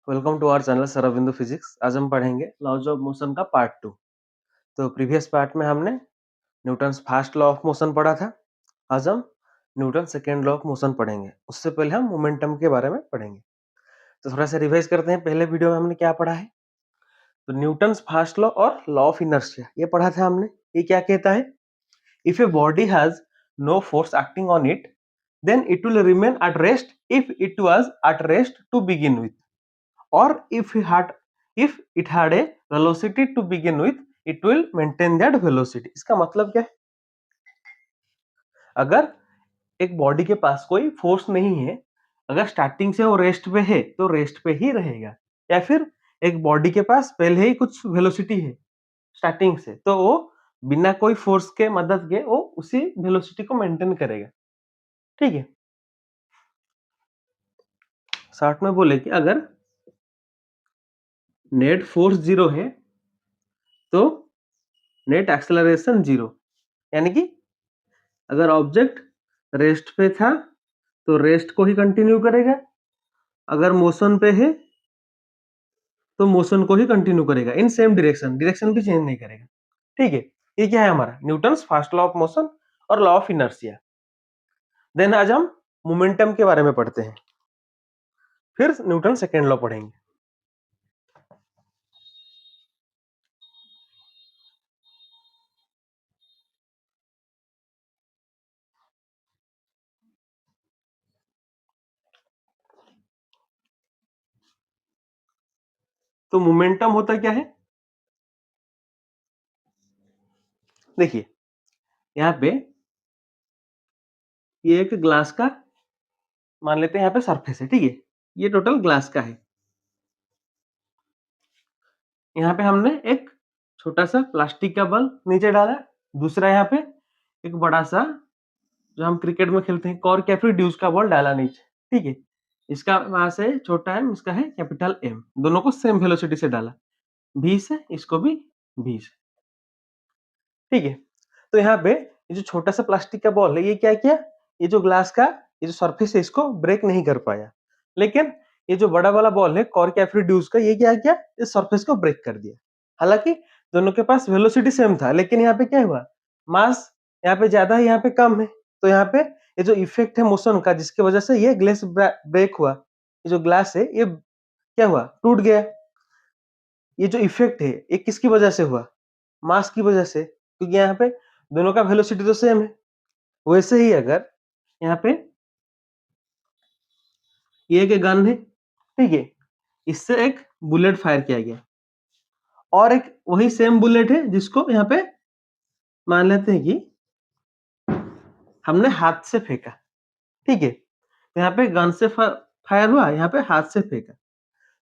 Welcome to our channel Sarbindu physics. आज हम पढ़ेंगे लॉज ऑफ मोशन का पार्ट 2। तो प्रीवियस पार्ट में हमने Newton's first law of motion पढ़ा था। आज हम Newton second law of motion पढ़ेंगे। उससे पहले हम मोमेंटम के बारे में पढ़ेंगे। तो थोड़ा सा रिवाइज करते हैं। पहले वीडियो में हमने क्या पढ़ा है, तो न्यूटन्स फर्स्ट लॉ और लॉ ऑफ इनर्शिया ये पढ़ा था हमने। ये क्या कहता है, if a body has no force acting on it then it will remain at rest if it was at rest to begin with, or if it had a velocity to begin with it will maintain that velocity। इसका मतलब क्या है, अगर एक body के पास कोई force नहीं है, अगर स्टार्टिंग से वो रेस्ट पे है तो रेस्ट पे ही रहेगा, या फिर एक बॉडी के पास पहले ही कुछ वेलोसिटी है स्टार्टिंग से तो वो बिना कोई फोर्स के मदद के वो उसी वेलोसिटी को मेंटेन करेगा। ठीक है, शॉर्ट में बोले कि अगर नेट फोर्स जीरो है तो नेट एक्सेलरेशन जीरो, यानी कि अगर ऑब्जेक्ट रेस्ट पे था तो रेस्ट को ही कंटिन्यू करेगा, अगर मोशन पे है तो मोशन को ही कंटिन्यू करेगा इन सेम डायरेक्शन, डायरेक्शन भी चेंज नहीं करेगा। ठीक है, ये क्या है हमारा Newton's first law of motion और लॉ ऑफ इनर्शिया। देन आज हम मोमेंटम के बारे में पढ़ते हैं, फिर न्यूटन सेकेंड लॉ पढ़ेंगे। तो मोमेंटम होता क्या है, देखिए यहाँ पे ये एक ग्लास का मान लेते हैं, यहाँ पे सरफेस है। ठीक है, ये टोटल ग्लास का है। यहाँ पे हमने एक छोटा सा प्लास्टिक का बल नीचे डाला, दूसरा यहाँ पे एक बड़ा सा जो हम क्रिकेट में खेलते हैं कॉर्क या फिर ड्यूस का बॉल डाला नीचे। ठीक है, इसका मास है छोटा एम, इसका है कैपिटल एम, दोनों को सेम वेलोसिटी से डाला, v से, इसको भी v से। ठीक है, तो यहाँ पे ये जो छोटा सा प्लास्टिक का बॉल है ये क्या किया, ये जो ग्लास का ये जो सरफेस है इसको ब्रेक नहीं कर पाया, लेकिन ये जो बड़ा वाला बॉल है कॉर्क या फिर ड्यूस का ये क्या किया, इस सरफेस को ब्रेक कर दिया। हालांकि दोनों के पास वेलोसिटी सेम था, लेकिन यहाँ पे क्या हुआ, मास यहाँ पे ज्यादा है यहाँ पे कम है, तो यहाँ पे ये जो इफेक्ट है मोशन का जिसकी वजह से ये ग्लास ब्रेक हुआ, ये जो ग्लास है ये क्या हुआ, टूट गया। ये जो इफेक्ट है ये किसकी वजह से हुआ, मास की वजह से, क्योंकि यहाँ पे दोनों का वेलोसिटी तो सेम है। वैसे ही अगर यहाँ पे ये एक गन है, ठीक है, इससे एक बुलेट फायर किया गया, और एक वही सेम बुलेट है जिसको यहाँ पे मान लेते हैं कि हमने हाथ से फेंका। ठीक है, यहाँ पे गन से फायर हुआ, यहाँ पे हाथ से फेंका,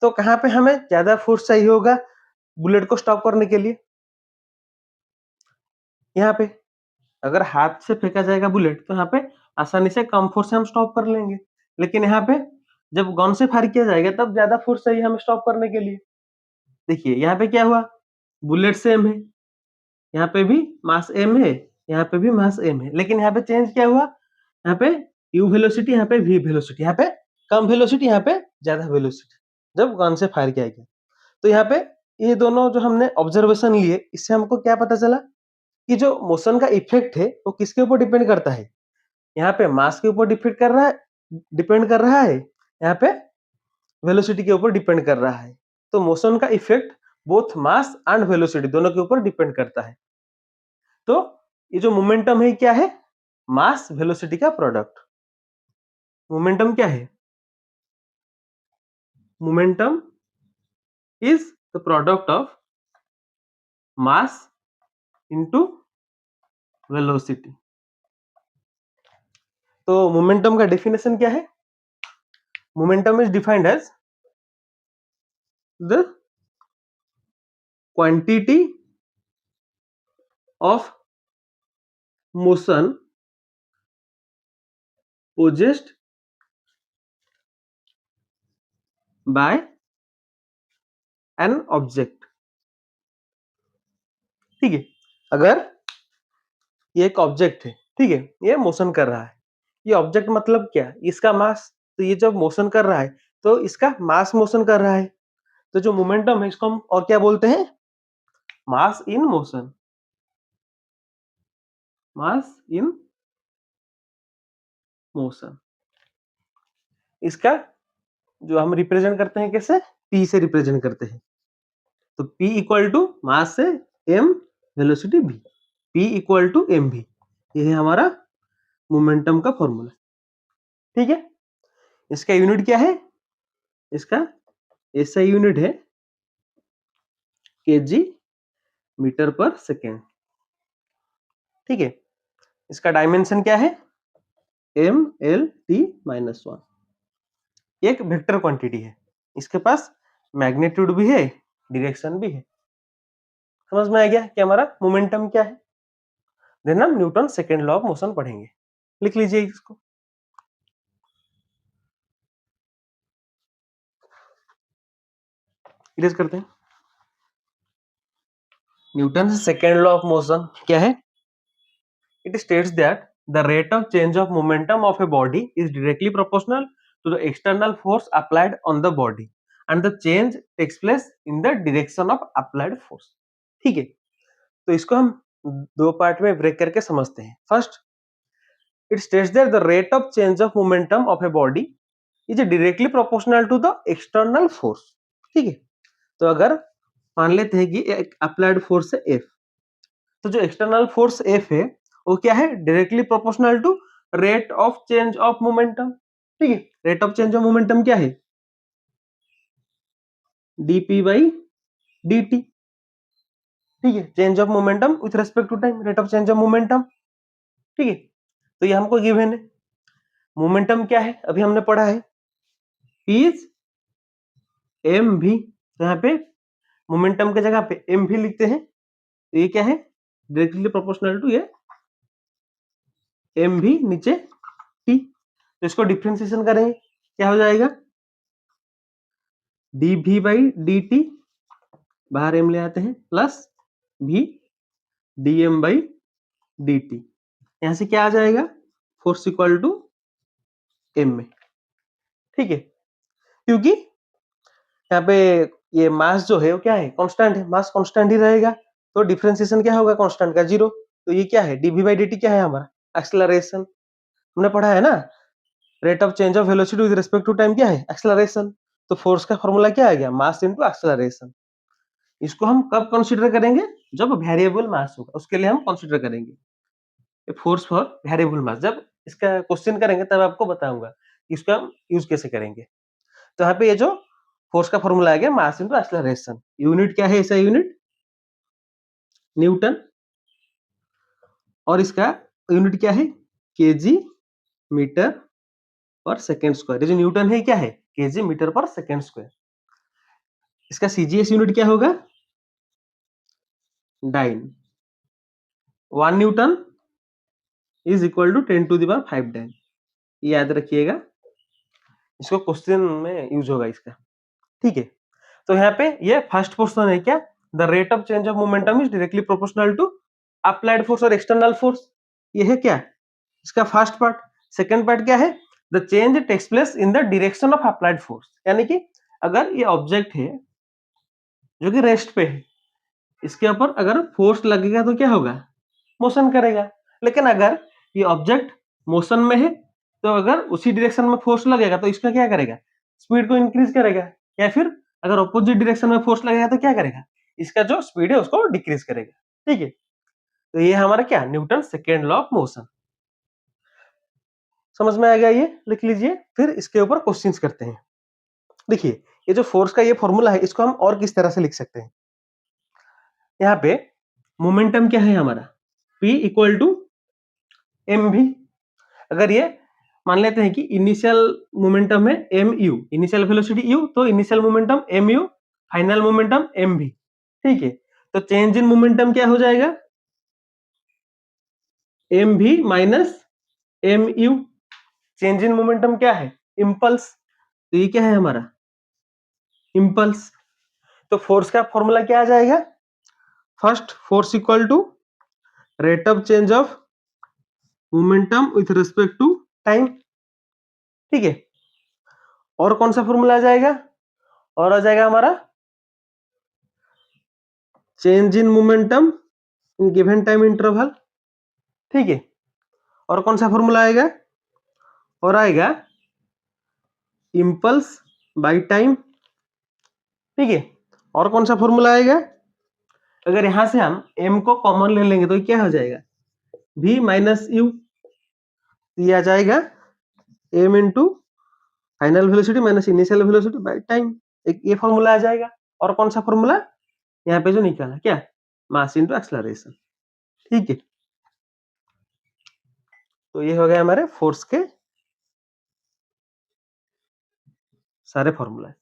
तो कहाँ पे हमें ज्यादा फोर्स चाहिए होगा बुलेट को स्टॉप करने के लिए, यहाँ पे अगर हाथ से फेंका जाएगा बुलेट तो यहाँ पे आसानी से कम फोर्स से हम स्टॉप कर लेंगे, लेकिन यहाँ पे जब गन से फायर किया जाएगा तब ज्यादा फोर्स चाहिए हमें स्टॉप करने के लिए। देखिए यहाँ पे क्या हुआ, बुलेट सेम है, यहाँ पे भी मास एम है, यहाँ पे भी मास एम है, लेकिन यहाँ पे चेंज क्या हुआ, यहाँ पे यू वेलोसिटी, यहाँ पे वी वेलोसिटी, यहाँ पे कम वेलोसिटी, यहाँ पे ज्यादा वेलोसिटी जब गन से फायर किया गया। तो यहाँ पे ये दोनों जो हमने ऑब्जर्वेशन लिए इससे हमको क्या पता चला कि जो मोशन का इफेक्ट है वो किसके ऊपर डिपेंड करता है, यहाँ पे मास के ऊपर डिपेंड कर रहा है, यहाँ पे वेलोसिटी के ऊपर डिपेंड कर रहा है। तो मोशन का effect both mass and velocity दोनों के ऊपर डिपेंड करता है। तो ये जो मोमेंटम है क्या है, मास वेलोसिटी का प्रोडक्ट। मोमेंटम क्या है, momentum is the product of mass into velocity. तो मोमेंटम का डेफिनेशन क्या है, momentum is defined as the quantity of motion possessed by an object। ठीक है, अगर ये एक ऑब्जेक्ट है, ठीक है, ये मोशन कर रहा है, ये ऑब्जेक्ट मतलब क्या, इसका मास, तो ये जब मोशन कर रहा है तो इसका मास मोशन कर रहा है, तो जो मोमेंटम है इसको हम और क्या बोलते हैं, मास in motion, mass in motion. इसका जो हम रिप्रेजेंट करते हैं कैसे, p से रिप्रेजेंट करते हैं, तो p इक्वल टू मास से m velocity v, p equal to mv, ये है हमारा मोमेंटम का फॉर्मूला। ठीक है, इसका यूनिट क्या है, इसका एसआई यूनिट है केजी मीटर पर सेकेंड। ठीक है, इसका डायमेंशन क्या है, एम एल टी माइनस 1, एक वेक्टर क्वांटिटी है, इसके पास मैग्नीट्यूड भी है, डायरेक्शन भी है। समझ में आ गया कि हमारा मोमेंटम क्या है। देन हम Newton second law of motion पढ़ेंगे, लिख लीजिए इसको। इरेज करते हैं। Newton second law of motion क्या है, it states that the rate of change of momentum of a body is directly proportional to the external force applied on the body and the change takes place in the direction of applied force। ठीक है, तो इसको हम दो part में break करके समझते हैं। First, it states that the rate of change of momentum of a body is directly proportional to the external force। ठीक है, तो अगर मान लेते हैं कि एक अप्लाइड फोर्स है F, तो जो एक्सटर्नल फोर्स F है वो क्या है, directly proportional to rate of change of momentum. ठीक है, rate of change of momentum क्या है, dp बाई dt। ठीक है, change of momentum with respect to time, rate of change of momentum. ठीक है, तो ये हमको गिवन है। मोमेंटम क्या है, अभी हमने पढ़ा है P इज एम भी, तो यहाँ पे मोमेंटम के जगह पे एम भी लिखते हैं, तो ये क्या है, डायरेक्टली प्रोपोर्शनल टू ये एम भी नीचे टी, तो इसको डिफ्रेंसिएशन करेंगे, क्या हो जाएगा, d v by d t, बाहर एम ले आते हैं, plus v d m by d t, यहां से क्या आ जाएगा, फोर्स इक्वल टू एम में। ठीक है, क्योंकि यहाँ पे ये मास जो है वो क्या है, कांस्टेंट है, मास कांस्टेंट ही रहेगा, तो डिफरेंशिएशन क्या होगा, कांस्टेंट का जीरो। तो ये क्या है, डीवी बाई डी क्या है हमारा, एक्सेलरेशन। हमने पढ़ा है ना, rate of change of velocity with respect to time क्या है, एक्सेलरेशन। तो फोर्स का फॉर्मूला क्या आ गया, मास इनटू एक्सेलरेशन। इसको हम कब कंसीडर करेंगे, जब वेरिएबल मास होगा, उसके लिए हम कंसीडर करेंगे फोर्स फॉर वेरिएबल मास। जब इसका क्वेश्चन करेंगे तब आपको बताऊंगा इसका हम यूज कैसे करेंगे। तो यहाँ पे ये जो फोर्स का फॉर्मूला आ गया, मास इनटू एक्सेलरेशन, यूनिट क्या है, ऐसा यूनिट न्यूटन, और इसका यूनिट क्या है, kg metre per second square. ये जो न्यूटन है क्या है, kg metre per second square. इसका सीजीएस यूनिट क्या होगा, dyne, 1 newton is equal to 10 to the power 5 dyne, याद रखिएगा, इसको क्वेश्चन में यूज होगा इसका। ठीक है, तो यहाँ पे ये फर्स्ट पोर्शन है क्या, the rate of change of momentum is directly proportional to applied force और एक्सटर्नल फोर्स, ये है क्या, इसका फर्स्ट पार्ट। सेकंड पार्ट क्या है, the change takes place in the direction of applied force, यानी कि अगर ये ऑब्जेक्ट है जो कि रेस्ट पे है, इसके ऊपर अगर फोर्स लगेगा तो क्या होगा, मोशन करेगा। लेकिन अगर ये ऑब्जेक्ट मोशन में है, तो अगर उसी डायरेक्शन में फोर्स लगेगा तो इसका क्या करेगा, स्पीड को इंक्रीज करेगा, या फिर अगर ऑपोजिट डायरेक्शन में फोर्स लगेगा तो क्या करेगा, इसका जो स्पीड है उसको डिक्रीज करेगा। ठीक है, तो ये हमारा क्या, Newton second law of motion. समझ में आ गया, ये लिख लीजिए, फिर इसके ऊपर क्वेश्चंस करते हैं। देखिए, ये जो फोर्स का ये फॉर्मूला है, इसको हम और किस तरह से लिख सकते हैं। यहाँ पे मोमेंटम क्या है हमारा, P इक्वल टू एम भी। अगर ये मान लेते हैं कि इनिशियल मोमेंटम है M U, initial velocity U, तो initial momentum M U, final momentum M V. ठीक है, तो चेंज इन मोमेंटम क्या हो जाएगा, m v minus m u. Change in momentum क्या है, इम्पल्स, तो ये क्या है हमारा, इम्पल्स। तो फोर्स का फॉर्मूला क्या आ जाएगा, first force equal to rate of change of momentum with respect to time. ठीक है, और कौन सा फॉर्मूला आ जाएगा? और आ जाएगा हमारा change in momentum in given time interval, ठीक है। और कौन सा फॉर्मूला आएगा? और आएगा इम्पल्स बाय टाइम, ठीक है। और कौन सा फॉर्मूला आएगा? अगर यहां से हम m को कॉमन ले लेंगे तो क्या हो जाएगा? v माइनस यू, ये आ जाएगा m into final velocity minus initial velocity by time, एक ये फॉर्मूला आ जाएगा। और कौन सा फॉर्मूला यहाँ पे जो निकाला, क्या? मास इंटू एक्सेलरेशन, ठीक है। तो ये हो गया हमारे फोर्स के सारे फॉर्मूला,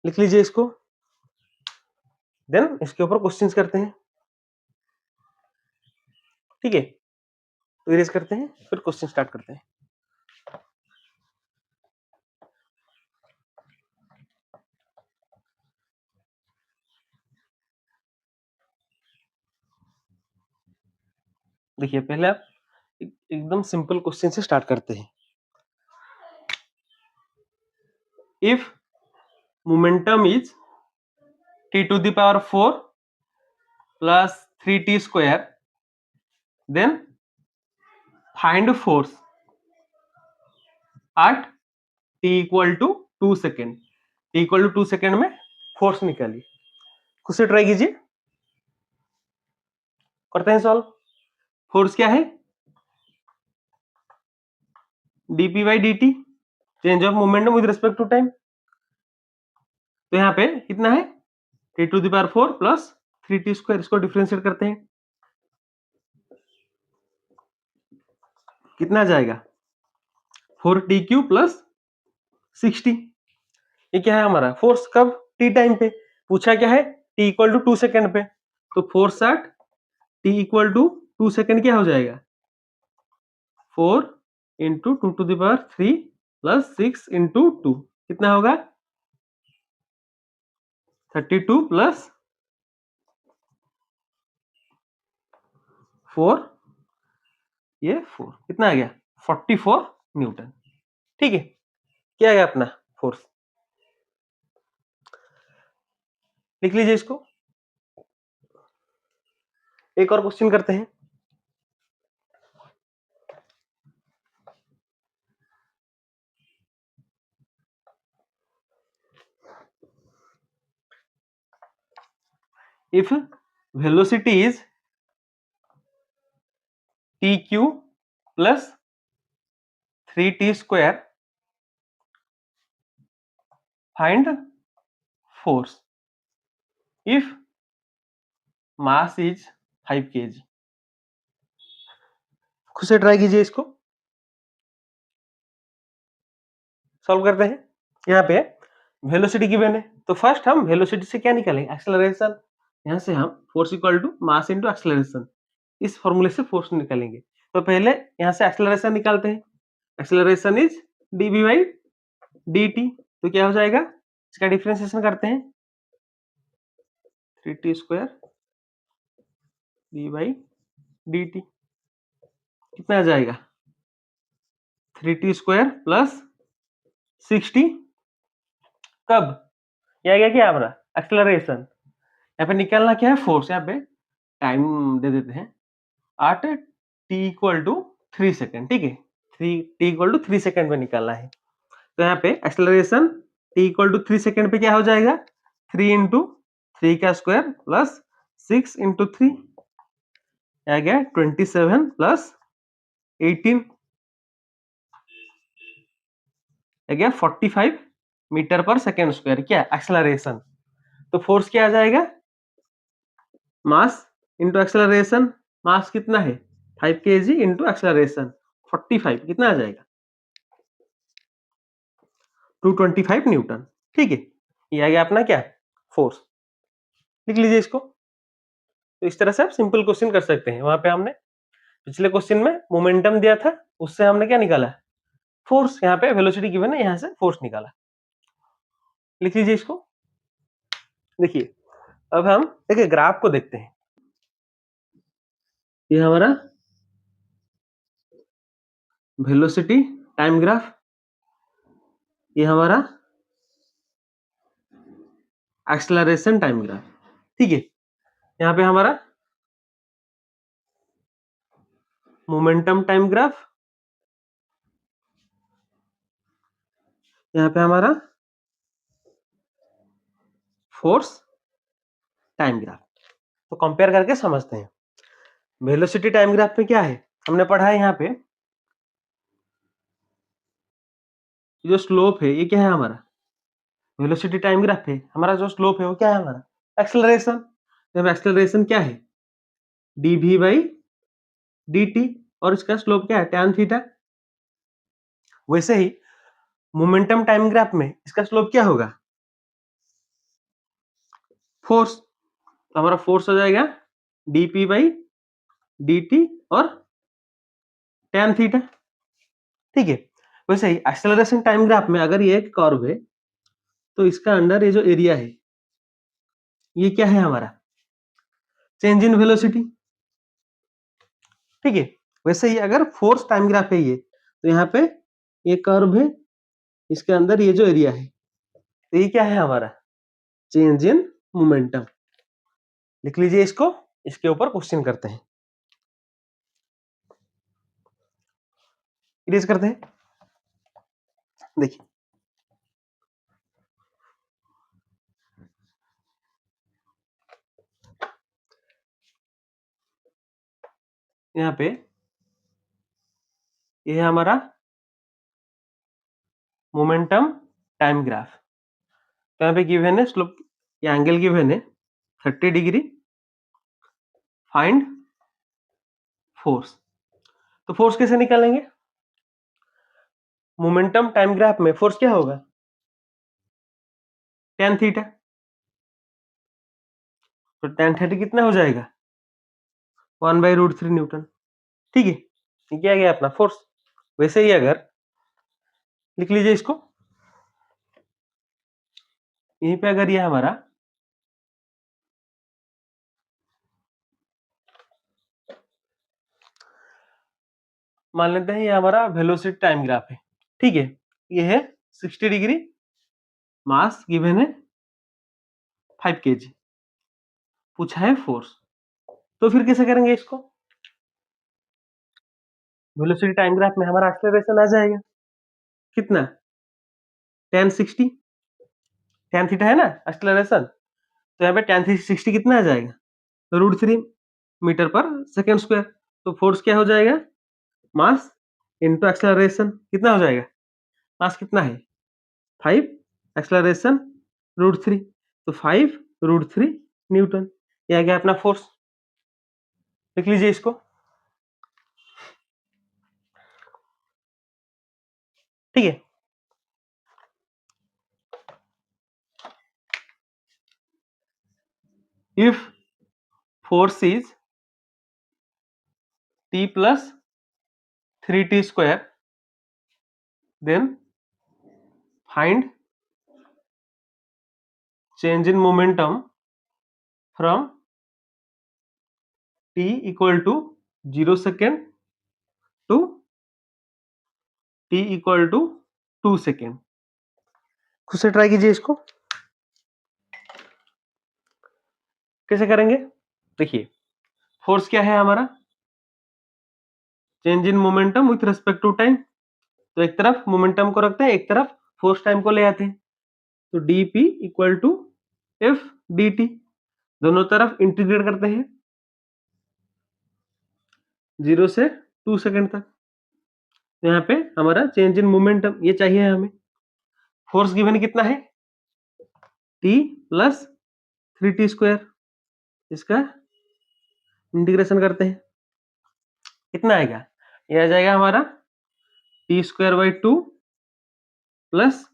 लिख लीजिए इसको। देन इसके ऊपर क्वेश्चंस करते हैं, ठीक है। तो इरेज करते हैं, फिर क्वेश्चन स्टार्ट करते हैं। देखिए पहले आप एकदम सिंपल क्वेश्चन से स्टार्ट करते हैं। If momentum is t to the power 4 plus 3t square, then find force at t equal to 2 second. t equal to 2 second में फोर्स निकालिए। खुद से ट्राई कीजिए, करते हैं सॉल्व। फोर्स क्या है? dp by dt, change of momentum with respect to time. तो यहाँ पे कितना है? t to the power 4 plus 3t square, इसको डिफरेंशिएट करते हैं, कितना जाएगा? 4t cube plus 60। ये क्या है हमारा फोर्स? कब? टी टाइम पे। पूछा क्या है? t इक्वल टू 2 सेकेंड पे। तो force at t equal to 2 second क्या हो जाएगा? 4 into 2 to the power 3 plus 6 into 2, कितना होगा? 32 प्लस 4, ये 4, कितना आ गया? 44 न्यूटन, ठीक है। क्या आ गया अपना फोर्स? लिख लीजिए इसको। एक और क्वेश्चन करते हैं। If velocity is T Q plus 3t square, find force if mass is 5 kg। खुद से ट्राई कीजिए इसको, सॉल्व करते हैं। यहाँ पे वेलोसिटी गिवन है, तो फर्स्ट हम वेलोसिटी से क्या निकालेंगे? एक्सेलरेशन। यहाँ से हम force equal to mass into acceleration, इस फॉर्मूले से फोर्स निकालेंगे। तो पहले यहाँ से एक्सेलरेशन निकालते हैं। Acceleration is dv by dt, तो क्या हो जाएगा? इसका डिफरेंशिएशन करते हैं, 3t square d by dt, कितना आ जाएगा? 3t square plus 60। कब? ये आ गया क्या हमारा एक्सेलरेशन। यहाँ पे निकालना क्या है? फोर्स। यहाँ पे टाइम दे देते हैं 8 t इक्वल टू 3 सेकेंड, ठीक है। 3t इक्वल टू 3 सेकेंड में निकालना है। तो यहाँ पे acceleration t equal to 3 second पे क्या हो जाएगा? 3 इंटू 3 का स्क्वायर प्लस 6 इंटू 3, आ गया 27 प्लस 18, आ गया 45 मीटर पर सेकेंड स्क्वायर, क्या एक्सेलरेशन। तो फोर्स क्या आ जाएगा? Mass into acceleration. मास कितना है? 5 kg इंटू एक्सेलरेशन 45, कितना आ जाएगा? 225 न्यूटन, ठीक है। ये आ गया अपना क्या? फोर्स। लिख लीजिए इसको। तो इस तरह से आप सिंपल क्वेश्चन कर सकते हैं। वहां पे हमने पिछले क्वेश्चन में मोमेंटम दिया था, उससे हमने क्या निकाला? फोर्स। यहाँ पे वेलोसिटी गिवन है, यहाँ से फोर्स निकाला। लिख लीजिए इसको। देखिए अब हम देखिए ग्राफ को देखते हैं। ये हमारा वेलोसिटी टाइम ग्राफ, ये हमारा एक्सेलरेशन टाइम ग्राफ, ठीक है। यहाँ पे हमारा मोमेंटम टाइम ग्राफ, यहाँ पे हमारा फोर्स टाइम ग्राफ। तो कंपेयर करके समझते हैं। वेलोसिटी टाइम ग्राफ में क्या है, हमने पढ़ा है यहाँ पे जो स्लोप है ये क्या है हमारा, वेलोसिटी टाइम ग्राफ है हमारा, जो स्लोप है वो क्या है हमारा, एक्सेलरेशन। जब एक्सेलरेशन क्या है, dv बाई dt, और इसका स्लोप क्या है, tan थीटा। वैसे ही मोमेंटम टाइम ग्राफ में इसका स्लोप क्या होगा, फोर्स। तो हमारा फोर्स हो जाएगा dp बाई dt और tan थीटा, ठीक है। वैसे ही एक्सेलरेशन टाइम ग्राफ में अगर ये एक कर्व है तो इसका अंडर ये जो एरिया है ये क्या है हमारा, चेंज इन वेलोसिटी, ठीक है। वैसे ही अगर फोर्स टाइम ग्राफ है ये, तो यहाँ पे ये कर्व है, इसके अंदर ये जो एरिया है, तो ये क्या है हमारा, चेंज इन मोमेंटम। लिख लीजिए इसको, इसके ऊपर क्वेश्चन करते हैं, इरेज करते हैं। देखिए यहाँ पे ये है हमारा मोमेंटम टाइम ग्राफ। तो यहाँ पे गिवन है स्लोप, ये एंगल गिवन है 30 डिग्री, फाइंड फोर्स। तो फोर्स कैसे निकालेंगे, मोमेंटम टाइम ग्राफ में फोर्स क्या होगा, tan थीटा। तो tan थीटा कितना हो जाएगा, 1/√3 न्यूटन, ठीक है। ये क्या गया अपना फोर्स। वैसे ही अगर लिख लीजिए इसको, यहीं पे अगर ये हमारा मान लेते हैं ये हमारा वेलोसिटी टाइम ग्राफ है, ठीक है। ये है 60 डिग्री, मास गिवन है 5 kg, पूछा है फोर्स। तो फिर कैसे करेंगे इसको, वेलोसिटी टाइम ग्राफ में हमारा एक्सेलरेशन आ जाएगा कितना, tan 60, tan थीटा है ना एक्सेलरेशन, तो यहाँ पे tan 60 कितना आ जाएगा, √3 मीटर पर सेकेंड स्क्वायर। तो फोर्स क्या हो जाएगा, मास इनटू एक्सेलरेशन, कितना हो जाएगा, मास कितना है 5, एक्सेलरेशन √3, तो 5√3 न्यूटन। ये आ गया अपना फोर्स। लिख लीजिए इसको, ठीक है। If force is t plus 3t square, then find change in momentum from t equal to 0 second to t equal to 2 second। खुद से ट्राई कीजिए इसको, कैसे करेंगे। देखिए फोर्स क्या है हमारा, change in momentum with respect to time. तो एक तरफ मोमेंटम को रखते हैं, एक तरफ फोर्स टाइम को ले आते हैं। तो dp equal to f dt, दोनों तरफ इंटीग्रेट करते हैं 0 से 2 सेकंड तक। तो यहाँ पे हमारा चेंज इन मोमेंटम ये चाहिए हमें। फोर्स गिवन कितना है, t प्लस 3t स्क्वायर, इसका इंटीग्रेशन करते हैं, कितना आएगा, ये आ जाएगा हमारा T square by 2 plus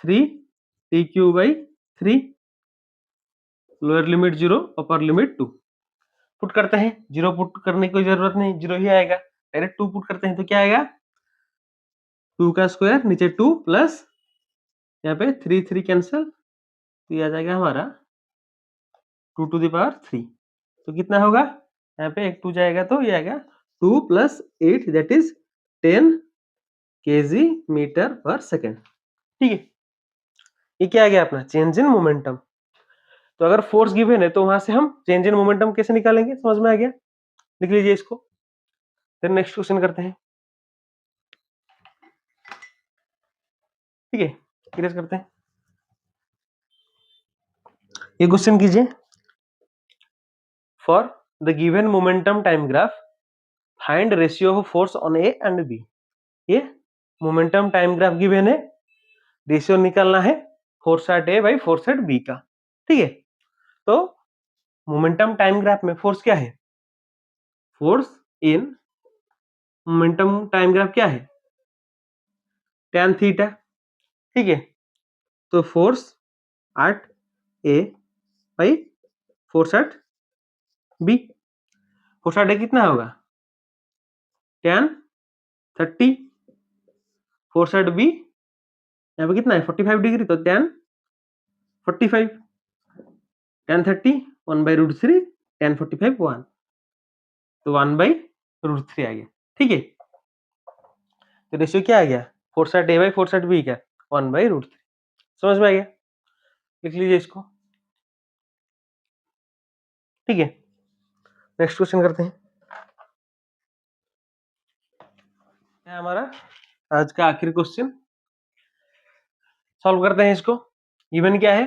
3t³ by 3, lower limit 0 upper limit 2। Put करते हैं, 0 पुट करने की कोई जरूरत नहीं, 0 ही आएगा। डायरेक्ट 2 पुट करते हैं तो क्या आएगा, 2 का स्क्वायर नीचे 2 प्लस यहाँ पे 3 कैंसिल, तो ये आ जाएगा हमारा 2⁻3। तो कितना होगा, यहाँ पे एक 2 जाएगा तो ये आएगा 2 + 8 that is 10 kg metre per second. ठीक है, ये क्या आ गया अपना चेंज इन मोमेंटम। तो अगर फोर्स गिवन है तो वहां से हम चेंज इन मोमेंटम कैसे निकालेंगे, समझ में आ गया, लिख लीजिए इसको। फिर नेक्स्ट क्वेश्चन करते हैं, ठीक है, क्लियर करते हैं। ये क्वेश्चन कीजिए, for the given momentum time graph find ratio of force on A and B. ये मोमेंटम टाइम ग्राफ गिवन है, रेशियो निकालना है force at A by force at B का, ठीक है। तो मोमेंटम टाइम ग्राफ में फोर्स क्या है, force in momentum time graph क्या है, tan थीटा, ठीक है। तो force at A by force at B, force at A कितना होगा tan 30, फोर्स एट बी यहाँ पे कितना है 45 डिग्री, तो tan 45, tan 30 1/√3, tan 45 1, तो 1/√3 आ गया, ठीक है। तो रेशियो क्या आ गया, force at A by force at B का 1/√3, समझ में आ गया, लिख लीजिए इसको, ठीक है। नेक्स्ट क्वेश्चन करते हैं, है हमारा आज का आखिरी क्वेश्चन, सॉल्व करते हैं इसको। गिवन क्या है,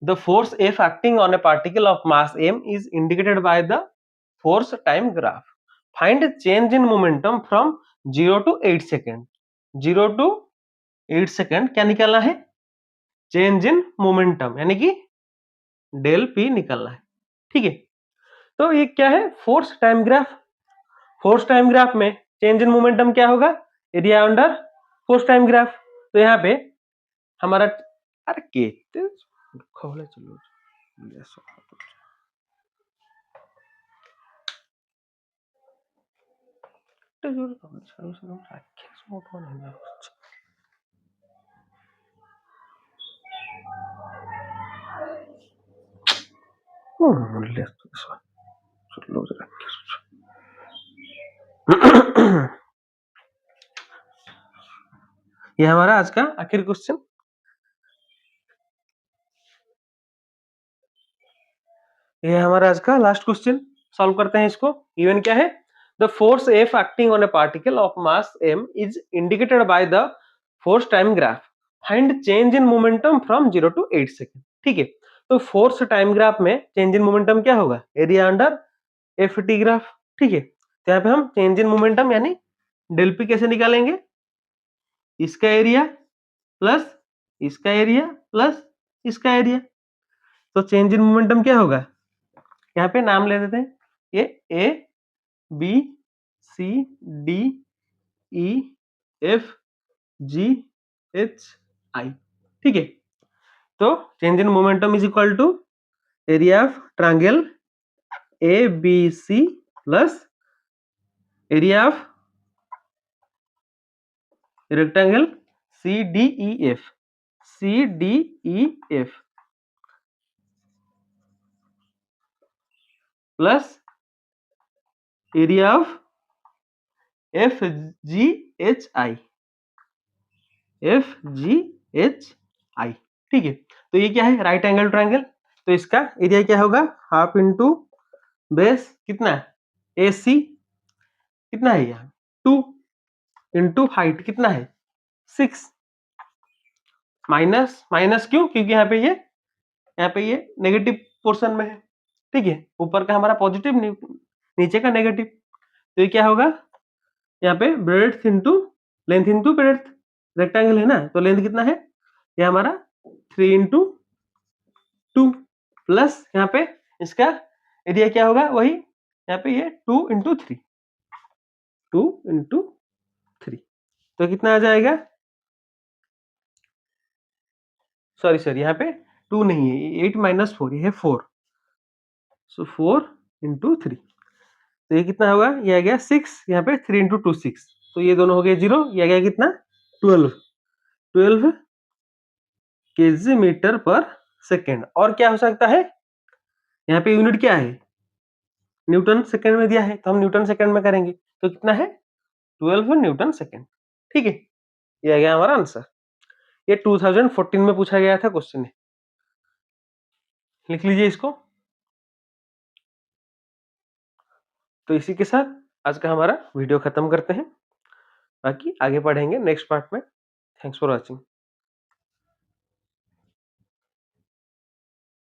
the force F acting on a particle of mass M is indicated by the force time graph, find change in momentum from 0 to 8 second. 0 to 8 second क्या निकालना है, चेंज इन मोमेंटम यानी कि डेल पी निकालना है, ठीक है। तो ये क्या है, force time graph, force time graph में चेंज इन मोमेंटम क्या होगा, area under force time graph. तो यहाँ पे हमारा, अरे केते खोले चलो ये हमारा आज का आखिरी क्वेश्चन, ये हमारा आज का लास्ट क्वेश्चन, सॉल्व करते हैं इसको। इवन क्या है, the force F acting on a particle of mass M is indicated by the force time graph, find change in momentum from 0 to 8 second, ठीक है। तो फोर्स टाइम ग्राफ में change in momentum क्या होगा, area under F T graph, ठीक है। तो यहाँ पे हम चेंज इन मोमेंटम यानी डेल पी कैसे निकालेंगे, इसका एरिया प्लस इसका एरिया प्लस इसका एरिया। तो चेंज इन मोमेंटम क्या होगा, यहाँ पे नाम ले देते हैं, ये A B C D E F G H I, ठीक है। तो change in momentum is equal to area of triangle A B C plus area of rectangle C D E F plus area of F G H I, ठीक है। तो ये क्या है, right angle triangle, तो इसका एरिया क्या होगा, हाफ इंटू बेस कितना है ए सी, कितना है यहाँ 2 इंटू हाइट कितना है 6, माइनस माइनस क्यों, क्योंकि यहाँ पे ये नेगेटिव पोर्शन में है, ठीक है। ऊपर का हमारा पॉजिटिव, नीचे का नेगेटिव, तो ये क्या होगा, यहाँ पे breadth into length into breadth, rectangle है ना, तो लेंथ कितना है, ये हमारा 3 इंटू 2 प्लस यहाँ पे इसका एरिया क्या होगा, वही यहाँ पे ये 2 इंटू 3, 2 इंटू 3, तो कितना आ जाएगा, सॉरी यहाँ पे 2 नहीं है, 8 माइनस 4, ये है 4, सो 4 इंटू 3, तो ये कितना होगा, ये आ गया 6, यहाँ पे 3 इंटू 2 6, तो ये दोनों हो गए 0, ये आ गया कितना 12 केजी मीटर पर सेकेंड। और क्या हो सकता है, यहाँ पे यूनिट क्या है, न्यूटन सेकेंड में दिया है, तो हम न्यूटन सेकेंड में करेंगे, तो कितना है 12 न्यूटन सेकेंड, ठीक है। ये आ गया हमारा आंसर। ये 2014 में पूछा गया था क्वेश्चन है, लिख लीजिए इसको। तो इसी के साथ आज का हमारा वीडियो खत्म करते हैं, बाकी आगे पढ़ेंगे नेक्स्ट पार्ट में। Thanks for watching.